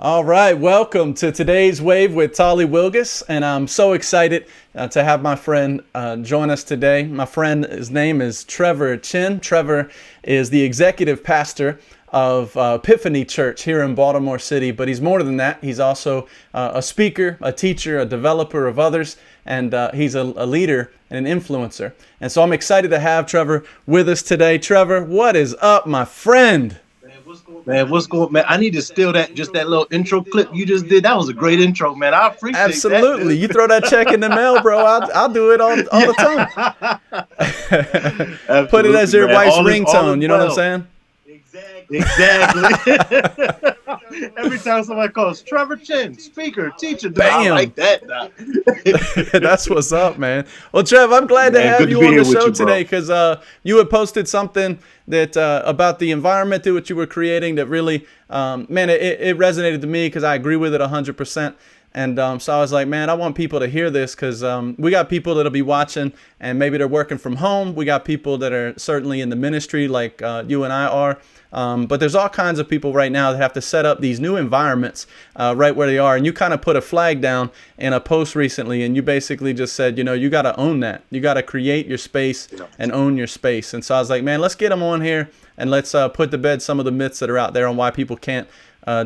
All right, welcome to today's Wave with Tolly Wilgus, and I'm so excited to have my friend join us today. My friend, his name is Trevor Chin. Trevor is the executive pastor of Epiphany Church here in Baltimore City, but he's more than that. He's also a speaker, a teacher, a developer of others, and he's a leader and an influencer. And so I'm excited to have Trevor with us today. Trevor, what is up, my friend? Man, what's going, man? I need to steal that little intro clip you just did. That was a great intro, man. I appreciate Absolutely. that. You throw that check in the mail, bro. I'll do it all the time. Put it as your wife's ringtone. You know what I'm saying? Exactly. Every time somebody calls Trevor Chin, speaker, teacher, bam, I like that. That's what's up, man. Well, Trev, I'm glad to have you on the show today because you had posted something that about the environment that you were creating that really, man, it resonated to me because I agree with it 100%. And so I was like, man, I want people to hear this because we got people that'll be watching and maybe they're working from home. We got people that are certainly in the ministry like you and I are. But there's all kinds of people right now that have to set up these new environments right where they are. And you kind of put a flag down in a post recently, and you basically just said, you got to own that. You got to create your space and own your space. And so I was like, man, let's get them on here and let's put to bed some of the myths that are out there on why people can't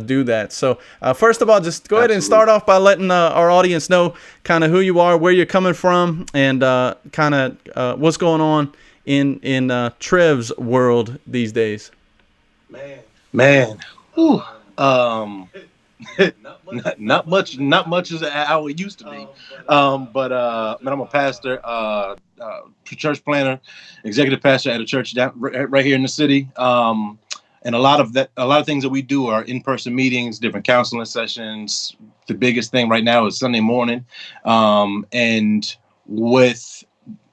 do that. So first of all, just go ahead and start off by letting our audience know kind of who you are, where you're coming from, and kind of what's going on in Trev's world these days. Man. Whew. not much as how it used to be. But man, I'm a pastor, church planner, executive pastor at a church down right here in the city. And a lot of things that we do are in-person meetings, different counseling sessions. The biggest thing right now is Sunday morning. And with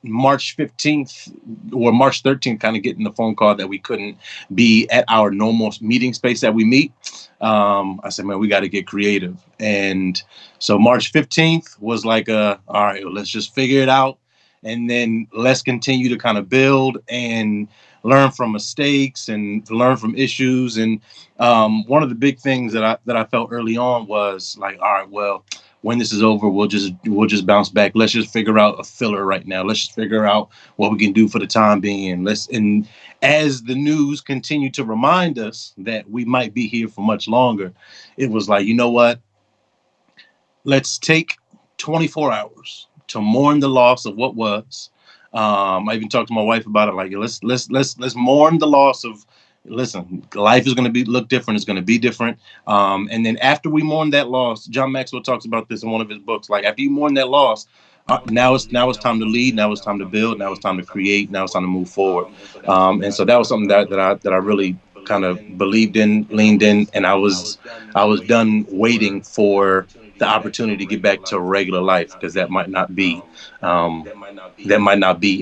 March 15th or March 13th, kind of getting the phone call that we couldn't be at our normal meeting space that we meet. I said, man, we got to get creative. And so March 15th was like, all right, well, let's just figure it out. And then let's continue to kind of build and learn from mistakes and learn from issues. And one of the big things that I felt early on was like, all right, well, when this is over, we'll just bounce back. Let's just figure out a filler right now. Let's just figure out what we can do for the time being. And as the news continued to remind us that we might be here for much longer, it was like, you know what? Let's take 24 hours to mourn the loss of what was. I even talked to my wife about it. Like, let's mourn the loss of. Listen, life is going to look different. It's going to be different. And then after we mourn that loss, John Maxwell talks about this in one of his books. Like, after you mourn that loss, now it's time to lead. Now it's time to build. Now it's time to create. Now it's time to move forward. And so that was something that I really kind of believed in, leaned in, and I was done waiting for the opportunity to get back to regular life, because that might not be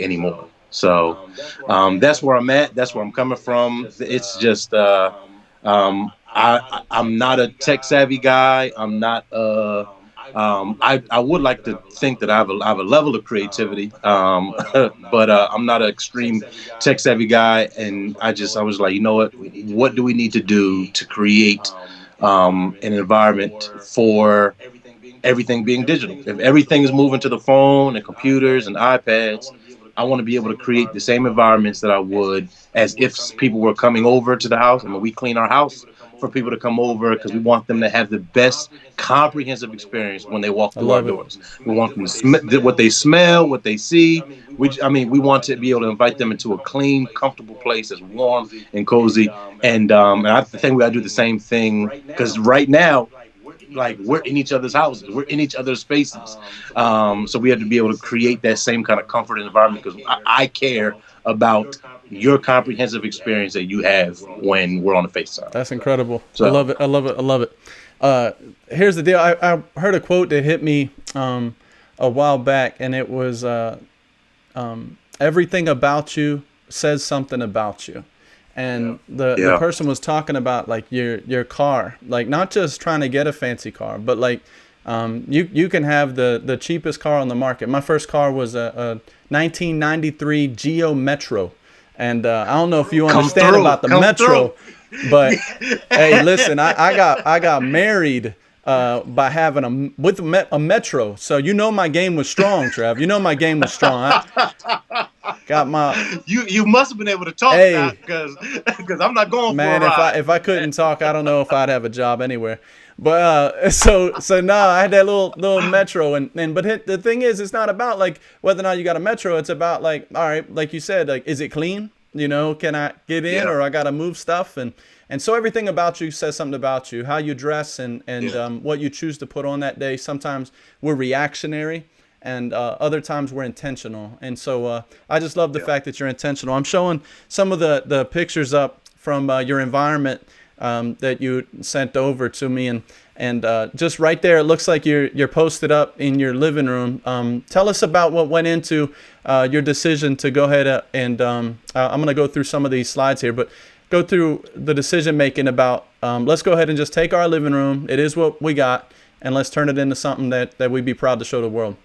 anymore. So that's where I'm at. That's where I'm coming from. It's just I'm not a tech savvy guy. I'm not. I would like to think that I have a level of creativity, but I'm not an extreme tech savvy guy. And I was like, you know what do we need to do to create an environment for everything being digital? If everything is moving to the phone and computers and iPads, I want to be able to create the same environments that I would as if people were coming over to the house. I mean, we clean our house for people to come over because we want them to have the best comprehensive experience when they walk through our doors. We want them to what they smell, what they see. We want to be able to invite them into a clean, comfortable place that's warm and cozy. And I think we got to do the same thing, because right now, like, we're in each other's houses, we're in each other's spaces. So we have to be able to create that same kind of comfort environment, because I care about your comprehensive experience that you have when we're on the FaceTime. That's incredible. So, I love it. Here's the deal. I heard a quote that hit me a while back, and it was everything about you says something about you. And the person was talking about, like, your car, like, not just trying to get a fancy car, but like you can have the cheapest car on the market. My first car was a 1993 Geo Metro, and I don't know if you understand about the Metro. But hey, listen, I got married by having a Metro. So you know my game was strong, Trev. You know my game was strong. I got my. You must have been able to talk now, Hey, because I'm not going for a man, ride. if I couldn't talk, I don't know if I'd have a job anywhere. But so no, I had that little Metro, and but the thing is, it's not about like whether or not you got a Metro. It's about like, all right, like you said, like, is it clean? You know, can I get in, Yeah. or I gotta move stuff? And so everything about you says something about you, how you dress, and what you choose to put on that day. Sometimes we're reactionary, and other times we're intentional. And so I just love the fact that you're intentional. I'm showing some of the pictures up from your environment that you sent over to me, and just right there, it looks like you're posted up in your living room. Tell us about what went into your decision to go ahead and I'm going to go through some of these slides here, but go through the decision making about let's go ahead and just take our living room. It is what we got, and let's turn it into something that we'd be proud to show the world.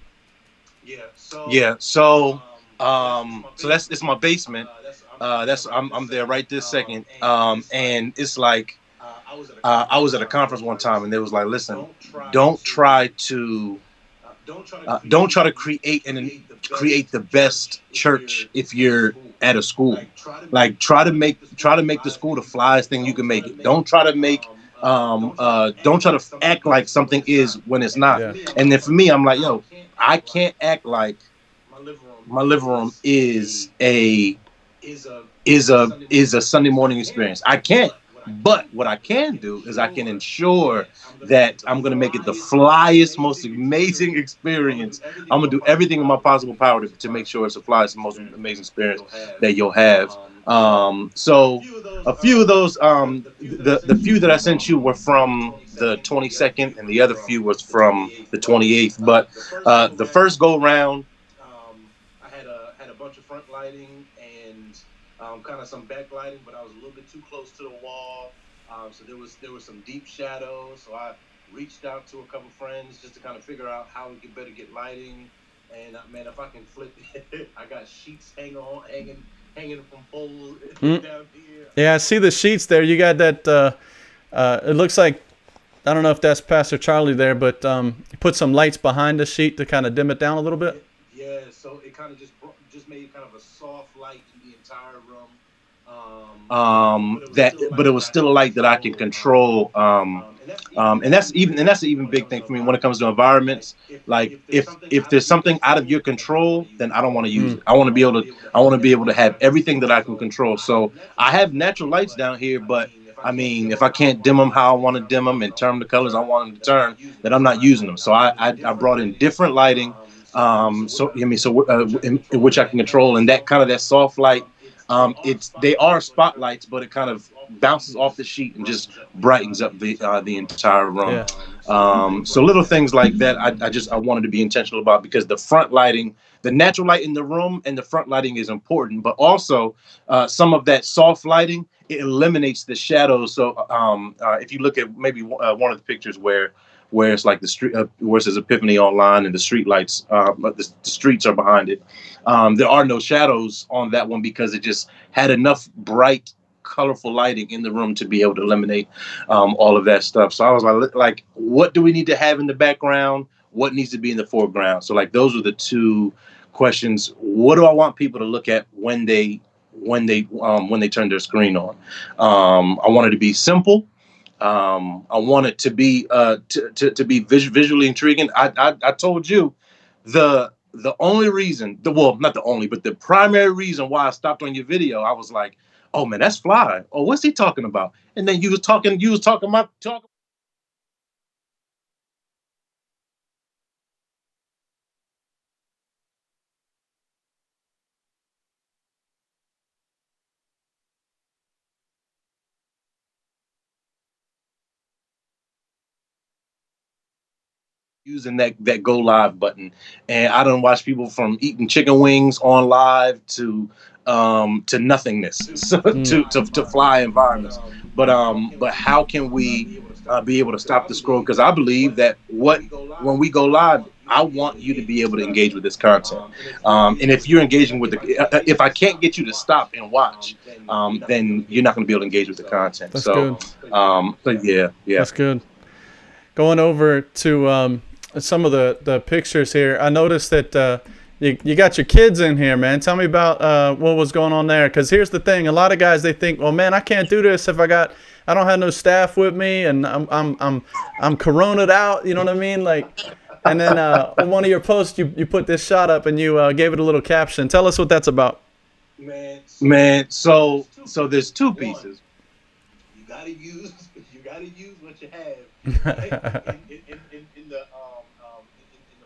So it's my basement. I'm there right this second. And it's like I was at a conference one time, and they was like, listen, don't try to create the best church if you're at a school. Like try to make the school the flyest thing you can make it. Don't try to act like something is when it's not. Yeah. And then for me, I'm like, yo, I can't act like my living room is a Sunday morning experience. I can't. But what I can do is I can ensure that I'm going to make it the flyest, most amazing experience. I'm going to do everything in my possible power to make sure it's the flyest, most amazing experience that you'll have. So a few of those, the few that I sent you were from the 22nd, and the other few was from the 28th. But the first go round, I had a bunch of front lighting and kind of some backlighting, but I was a little bit too close to the wall. So there was some deep shadows. So I reached out to a couple friends just to kind of figure out how we could better get lighting. And man, if I can flip it, I got sheets hanging from poles down here. Yeah, I see the sheets there. You got that. It looks like, I don't know if that's Pastor Charlie there, but you put some lights behind the sheet to kind of dim it down a little bit. Yeah, so it kind of just made kind of a soft light in the entire room. But it was still a light that I can control. And that's an even big thing for me when it comes to environments. Like if there's something out of your control, then I don't want to use it. I want to be able to have everything that I can control. So I have natural lights down here, but I mean, if I can't dim them how I want to dim them and turn the colors I want them to turn, then I'm not using them. So I brought in different lighting. In which I can control, and that soft light. They are spotlights, but it kind of bounces off the sheet and just brightens up the entire room. Yeah. So little things like that, I wanted to be intentional about, because the front lighting, the natural light in the room, and the front lighting is important, but also some of that soft lighting, it eliminates the shadows. So if you look at maybe one of the pictures where it's like the street, where it says Epiphany online, and the street lights, the streets are behind it. There are no shadows on that one because it just had enough bright, colorful lighting in the room to be able to eliminate all of that stuff. So I was like, what do we need to have in the background? What needs to be in the foreground? So like those are the two questions. What do I want people to look at when they turn their screen on? I want it to be simple. I want it to be to be visually intriguing. I told you the only reason, not the only, but the primary reason why I stopped on your video, I was like, oh man, that's fly. Oh, what's he talking about? And then you was talking about using that go live button. And I don't watch people from eating chicken wings on live to nothingness, so, to fly environments. But how can we be able to stop the scroll? Because I believe that when we go live, I want you to be able to engage with this content. And if you're engaging with if I can't get you to stop and watch, then you're not going to be able to engage with the content. That's good. But yeah. That's good. Going over to some of the pictures here, I noticed that you got your kids in here, man. Tell me about what was going on there. Because here's the thing: a lot of guys, they think, well, man, I can't do this if I don't have no staff with me, and I'm corona'd out. You know what I mean? Like, and then on one of your posts, you put this shot up and you gave it a little caption. Tell us what that's about. Man, so there's two pieces. You gotta use what you have right? in the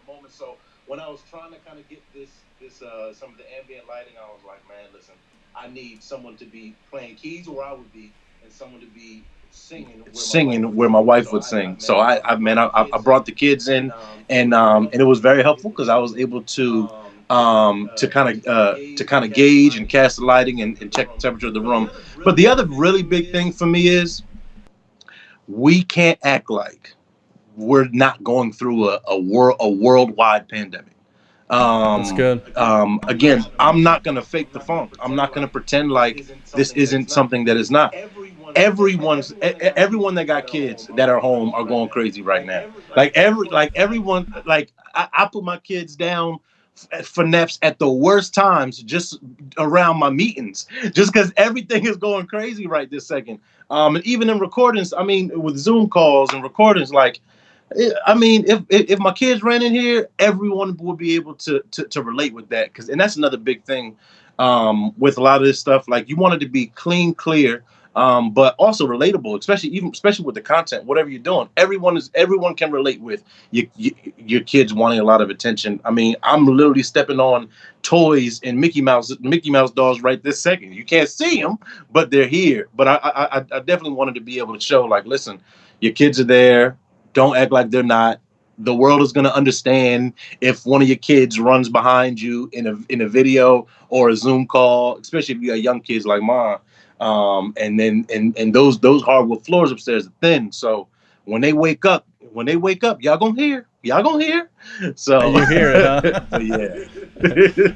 moment. So when I was trying to kind of get this some of the ambient lighting, I was like, man, listen, I need someone to be playing keys where I would be, and someone to be singing where my wife would sing. So I brought the kids in, and it was very helpful because I was able to kind of gauge and cast the lighting and check the temperature of the room. But the other really big thing for me is we can't act like we're not going through a worldwide pandemic. That's good. Again, I'm not going to fake the funk. I'm not going to pretend like this isn't something that is not. Everyone that got kids that are home are going crazy right now. Everyone, I put my kids down for naps at the worst times, just around my meetings, just because everything is going crazy right this second. And even in recordings, I mean, with Zoom calls and recordings, I mean, if my kids ran in here, everyone would be able to relate with that. And that's another big thing with a lot of this stuff. Like, you want it to be clean, clear, but also relatable, especially with the content. Whatever you're doing, everyone can relate with your kids wanting a lot of attention. I mean, I'm literally stepping on toys and Mickey Mouse dolls right this second. You can't see them, but they're here. But I definitely wanted to be able to show, like, listen, your kids are there. Don't act like they're not. The world is going to understand if one of your kids runs behind you in a video or a Zoom call, especially if you got young kids like mine. And those hardwood floors upstairs are thin. So when they wake up, y'all gonna hear. So you hear it, huh? Yeah.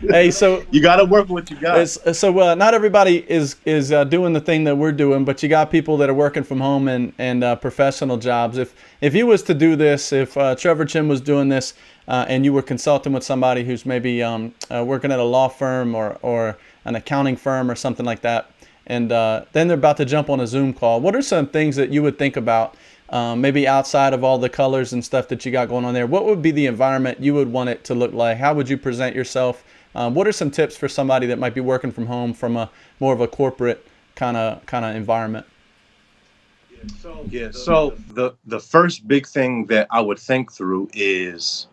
Hey, so you got to work with what you got. So not everybody is doing the thing that we're doing, but you got people that are working from home and professional jobs. If you was to do this, if Trevor Chin was doing this, and you were consulting with somebody who's maybe working at a law firm or an accounting firm or something like that, and then they're about to jump on a Zoom call, what are some things that you would think about, maybe outside of all the colors and stuff that you got going on there? What would be the environment you would want it to look like? How would you present yourself? What are some tips for somebody that might be working from home from a more of a corporate kind of environment? So the first big thing that I would think through is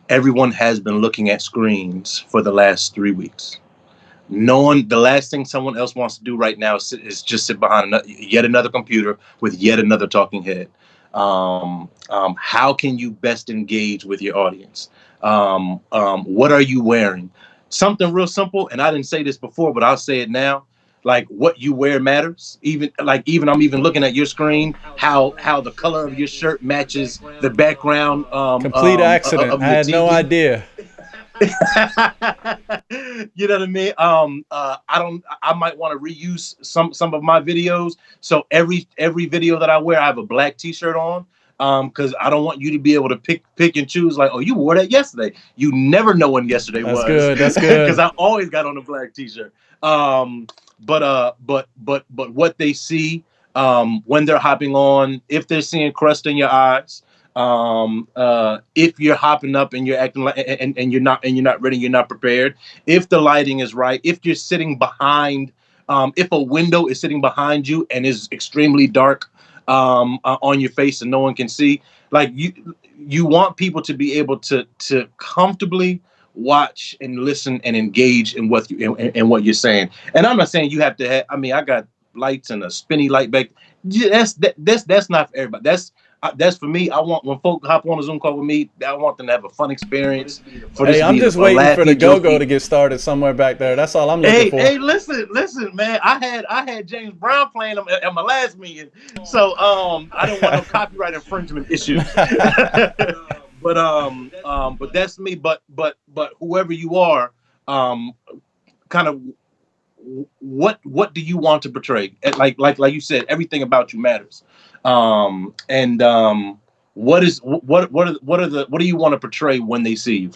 everyone has been looking at screens for the last 3 weeks. The last thing someone else wants to do right now is just sit behind yet another computer with yet another talking head. How can you best engage with your audience? What are you wearing? Something real simple, and I didn't say this before, but I'll say it now. Like, what you wear matters. Even I'm looking at your screen, how the color of your shirt matches the background. Complete accident. Of I had no idea. You know what I mean? I might want to reuse some of my videos. So every video that I wear, I have a black t-shirt on. Because I don't want you to be able to pick and choose, like, oh, you wore that yesterday. You never know when yesterday was. That's good. Because I always got on a black t-shirt. But what they see when they're hopping on, if they're seeing crust in your eyes, if you're hopping up and you're acting like and you're not ready, you're not prepared, if the lighting is right, if you're sitting behind, if a window is sitting behind you and is extremely dark on your face and no one can see, like, you want people to be able to comfortably watch and listen and engage in what you're saying. And I'm not saying you have to have, I mean, I got lights and a spinny light back. That's not for everybody. That's for me. I want, when folk hop on a Zoom call with me, I want them to have a fun experience. I'm just waiting for the go-go to get started somewhere back there. That's all I'm looking for. Hey, listen, man. I had James Brown playing them at my last meeting, so I don't want no copyright infringement issues. but that's me. But whoever you are, um, kind of what do you want to portray? Like you said, everything about you matters. And what do you want to portray when they see you?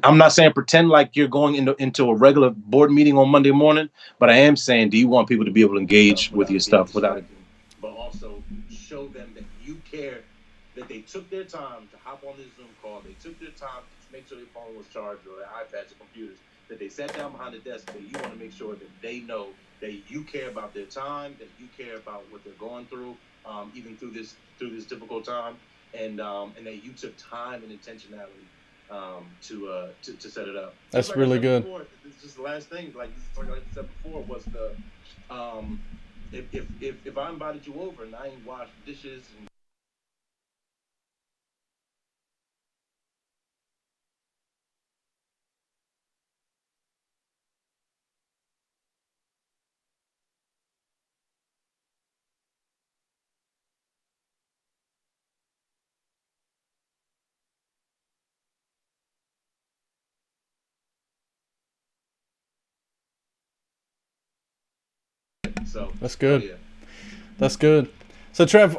I'm not saying pretend like you're going into a regular board meeting on Monday morning, but I am saying, do you want people to be able to engage with your stuff without it, but also show them that you care, that they took their time to hop on this Zoom call, they took their time to make sure their phone was charged or their iPads or computers, that they sat down behind the desk, that you want to make sure that they know that you care about their time, that you care about what they're going through, even through this difficult time, and that you took time and intentionality to set it up. That's like really good. Before, this is just the last thing. Like I said before, was the if I invited you over and I ain't washed dishes and so that's good. Yeah. That's good. So Trev,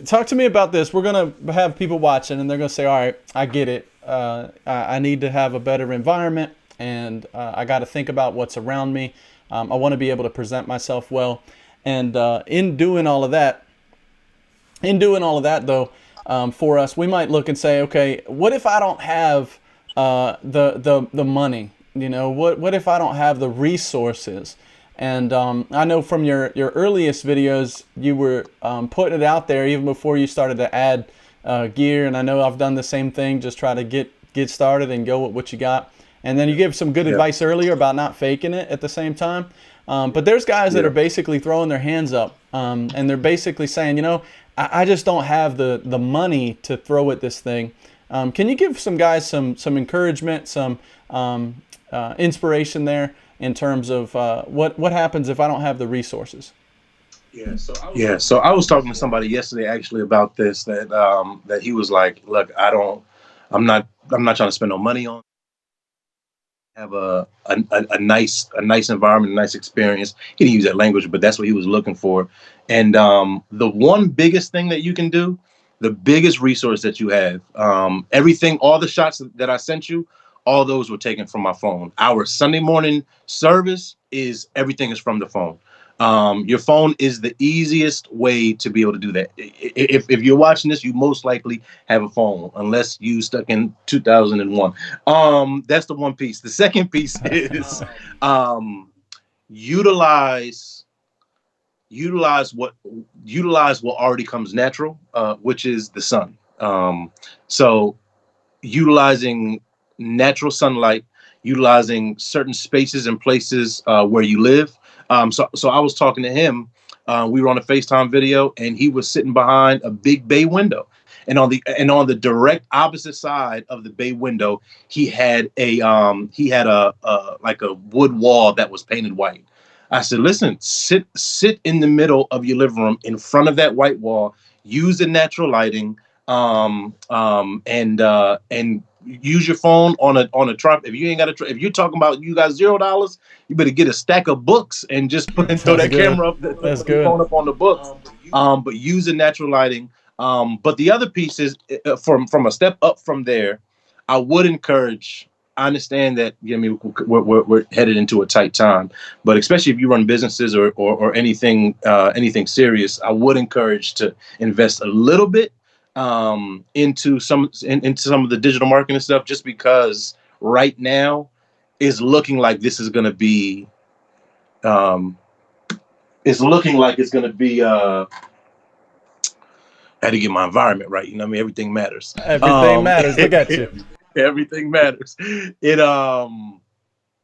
talk to me about this. We're gonna have people watching, and they're gonna say, "All right, I get it. I need to have a better environment, and I got to think about what's around me. I want to be able to present myself well." And in doing all of that, though, for us, we might look and say, "Okay, what if I don't have the money? You know, what if I don't have the resources?" And I know from your earliest videos, you were putting it out there even before you started to add gear. And I know I've done the same thing, just try to get started and go with what you got. And then you gave some good advice earlier about not faking it at the same time. But there's guys that are basically throwing their hands up and they're basically saying, you know, I just don't have the money to throw at this thing. Can you give some guys some encouragement, some inspiration there? In terms of what happens if I don't have the resources? So I was talking to somebody yesterday actually about this, that he was like, look, I'm not trying to spend no money on, have a nice environment, a nice experience. He didn't use that language, but that's what he was looking for. And the one biggest thing that you can do, the biggest resource that you have, everything, all the shots that I sent you, all those were taken from my phone. Our Sunday morning service everything is from the phone. Your phone is the easiest way to be able to do that. If you're watching this, you most likely have a phone, unless you stuck in 2001. That's the one piece. The second piece is utilize what already comes natural, which is the sun. So utilizing natural sunlight, utilizing certain spaces and places where you live. So I was talking to him. We were on a FaceTime video, and he was sitting behind a big bay window. And on the direct opposite side of the bay window, he had a like a wood wall that was painted white. I said, listen, sit in the middle of your living room in front of that white wall, use the natural lighting, and use your phone on a tripod. If you ain't got if you're talking about you got $0, you better get a stack of books and just throw that camera up, put the phone up on the books. But use the natural lighting. But the other piece is from a step up from there. I would encourage. I understand that, I mean, we're headed into a tight time, but especially if you run businesses or anything serious, I would encourage to invest a little bit into some of the digital marketing stuff, just because right now is looking like this is going to be I had to get my environment right. You know what I mean? Everything matters. Everything matters. Look at you. Everything matters.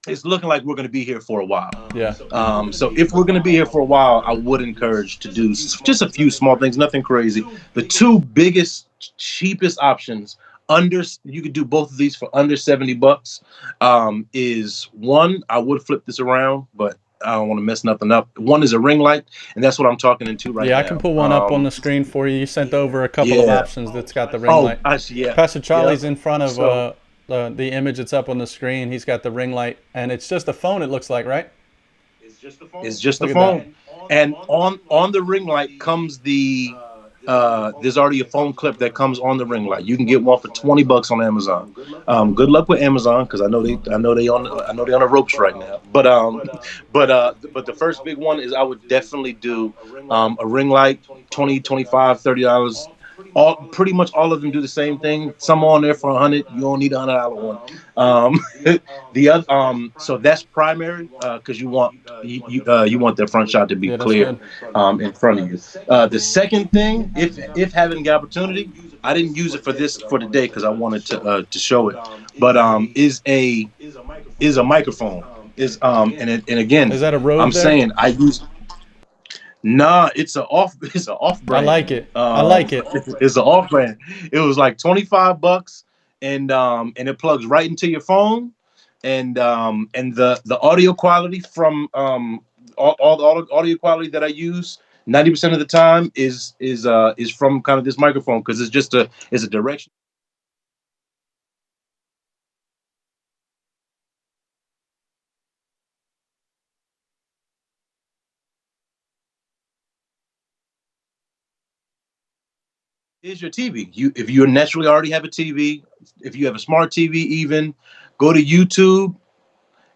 It's looking like we're going to be here for a while. Yeah. So if we're going to be here for a while, I would encourage to do just a few small things, nothing crazy. The two biggest, cheapest options, you could do both of these for under $70. Is one, I would flip this around, but I don't want to mess nothing up. One is a ring light, and that's what I'm talking into right now. Yeah, I can pull one up on the screen for you. You sent over a couple of options that's got the ring light. I see. Yeah. Pastor Charlie's in front of the image that's up on the screen. He's got the ring light, and it's just a phone. It looks like, right? It's just a phone, and on the ring light comes the. There's already a phone clip that comes on the ring light. You can get one for $20 on Amazon. Good luck with Amazon, because I know they on the ropes right now. But the first big one is I would definitely do a ring light, $20, $25, $30. Pretty much all of them do the same thing. Some on there for $100. You don't need $100 one. The other so that's primary, because you want the front shot to be clear in front of you. The second thing, if having the opportunity, I didn't use it for today because I wanted to show it, but is a microphone. And again, is that a Rode I'm there? saying I use. Nah, it's an off brand. I like it. I like it. It's an off brand. It was like $25, and it plugs right into your phone, and the audio quality from all the audio quality that I use 90% of the time is from kind of this microphone, because it's a direction. Is your TV. If you naturally already have a TV, if you have a smart TV, even go to YouTube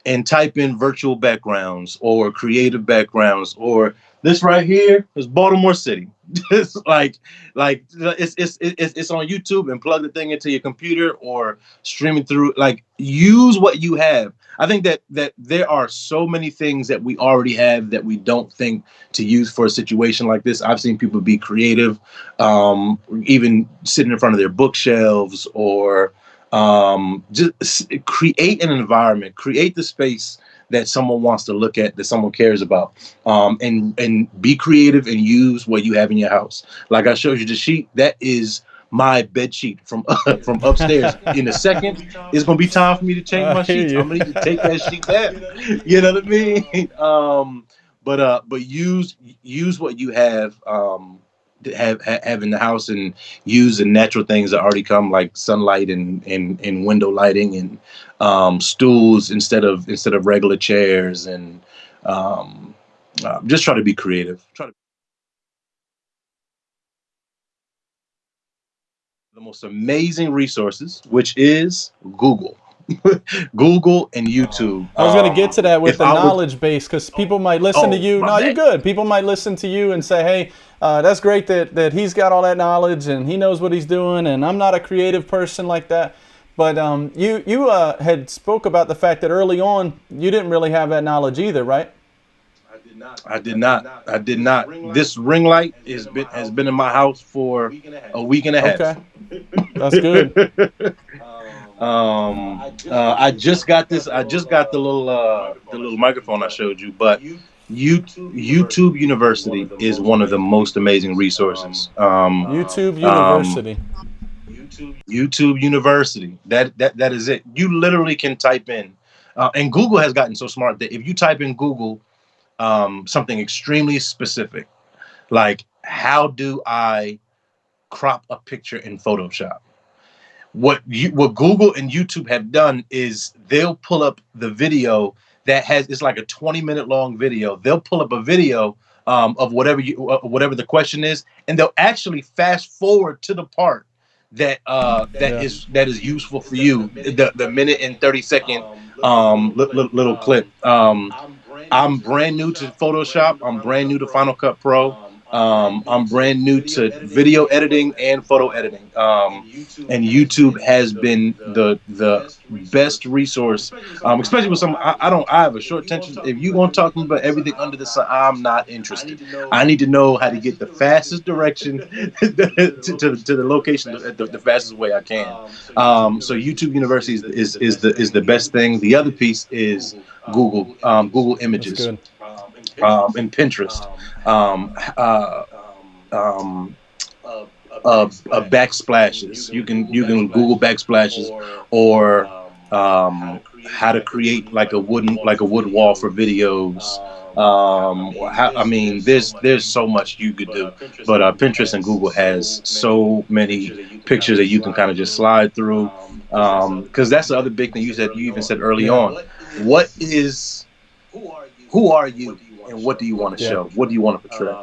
and type in virtual backgrounds or creative backgrounds, or this right here is Baltimore City. It's like it's on YouTube, and plug the thing into your computer or streaming through. Like, use what you have. I think that there are so many things that we already have that we don't think to use for a situation like this. I've seen people be creative, even sitting in front of their bookshelves, or just create an environment, create the space that someone wants to look at, that someone cares about, and be creative and use what you have in your house. Like I showed you the sheet, that is my bed sheet from upstairs. In a second, it's gonna be time for me to change my sheets. I'm gonna need to take that sheet down. You know what I mean? But use what you have. Have in the house, and use the natural things that already come, like sunlight and window lighting, and stools instead of regular chairs, and just try to be creative. The most amazing resources, which is Google. Google and YouTube. I was going to get to that with the knowledge base, because people might listen to you. No, you're good. People might listen to you and say, hey, that's great that he's got all that knowledge and he knows what he's doing, and I'm not a creative person like that. But you had spoke about the fact that early on you didn't really have that knowledge either, right? I did not. This ring light has been in my house for a week and a half. Okay, that's good. I just got this. I just got the little microphone I showed you. But YouTube University is one of the most amazing resources. YouTube University. YouTube University. That is it. You literally can type in, and Google has gotten so smart that if you type in Google something extremely specific, like how do I crop a picture in Photoshop? What Google and YouTube have done is they'll pull up the video it's like a 20-minute long video. They'll pull up a video of whatever the question is, and they'll actually fast forward to the part that is useful for you. The minute and 30-second little clip. I'm brand new to Photoshop. I'm brand new to Final Cut Pro. I'm brand new to video editing and photo editing. And YouTube has been the best resource, especially with some. I have a short attention. If you want to talk to me about everything under the sun, I'm not interested. I need to know how to get the fastest direction to the location the fastest way I can. So YouTube University is the best thing. The other piece is Google Images, and Pinterest. Backsplashes. You can Google backsplashes, or how to create like a wood wall for videos. I mean, there's so much you could do, but Pinterest and Google has so many pictures that you can kind of just slide through. Because that's the other big thing you even said early on. Who are you, and what do you want to show? What do you want to portray?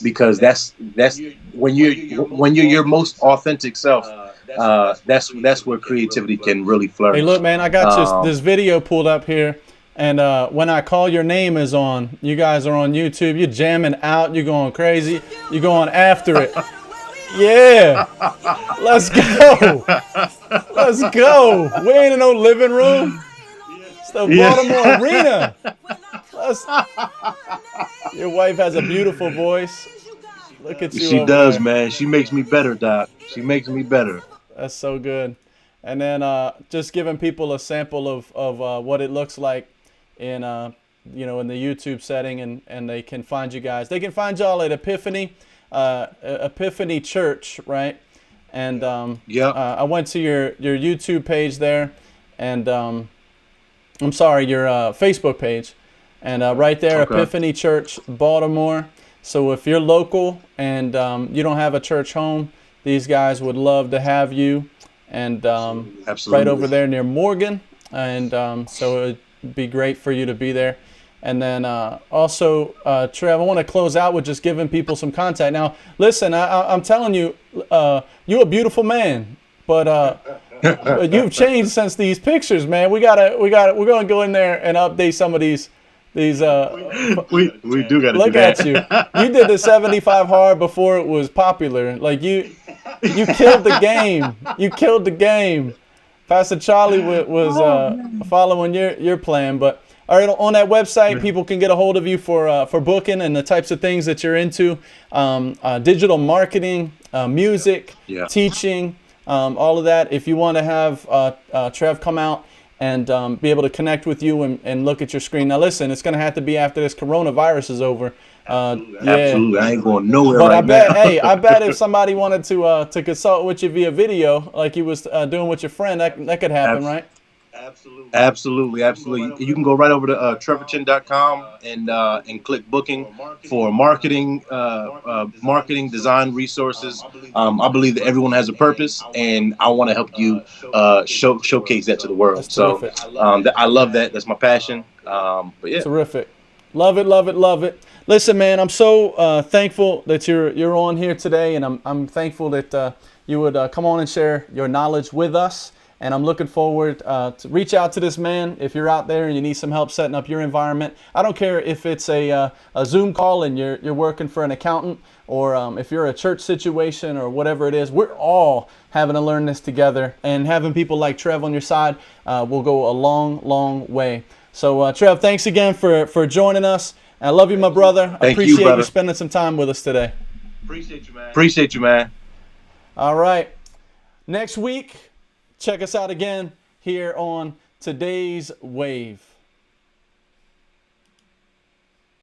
Because that's when you're your most authentic self. That's where creativity can really flourish. Hey, look, man, I got this video pulled up here, and when I call your name is on, you guys are on YouTube. You're jamming out. You're going crazy. You're going after it. Yeah, let's go. Let's go. We ain't in no living room. It's the Baltimore Arena. Your wife has a beautiful voice. Look at you. She does, man. She makes me better, Doc. She makes me better. That's so good. And then just giving people a sample of what it looks like in in the YouTube setting, and they can find you guys. They can find y'all at Epiphany, Epiphany Church, right? And I went to your YouTube page there, and I'm sorry, your Facebook page, and right there, okay. Epiphany Church, Baltimore. So if you're local and you don't have a church home, these guys would love to have you, and right over there near Morgan, and so it'd be great for you to be there. And then also, Trev, I want to close out with just giving people some contact. Now, listen, I'm telling you, you're a beautiful man, but you've changed since these pictures, man. We're gonna go in there and update some of these. We do gotta look at you. You did the 75 hard before it was popular. Like you killed the game. You killed the game. Pastor Charlie was following your plan, but. All right, on that website, people can get a hold of you for booking and the types of things that you're into, digital marketing, music, teaching, all of that. If you want to have Trev come out and be able to connect with you and look at your screen. Now, listen, it's going to have to be after this coronavirus is over. Absolutely, I ain't going nowhere but right now. I bet if somebody wanted to consult with you via video, like you was doing with your friend, that could happen, right? Absolutely. You can go right over to trevorchin.com and click booking for marketing design resources. I believe that everyone has a purpose, and I want to help you showcase that to the world. So I love that. That's my passion. But yeah, terrific. Love it. Listen, man, I'm so thankful that you're on here today, and I'm thankful that you would come on and share your knowledge with us. And I'm looking forward to reach out to this man if you're out there and you need some help setting up your environment. I don't care if it's a Zoom call and you're working for an accountant, or if you're a church situation or whatever it is. We're all having to learn this together, and having people like Trev on your side will go a long, long way. So Trev, thanks again for joining us. I love you, my brother. I appreciate you spending some time with us today. Appreciate you, man. All right. Next week, check us out again here on Today's Wave.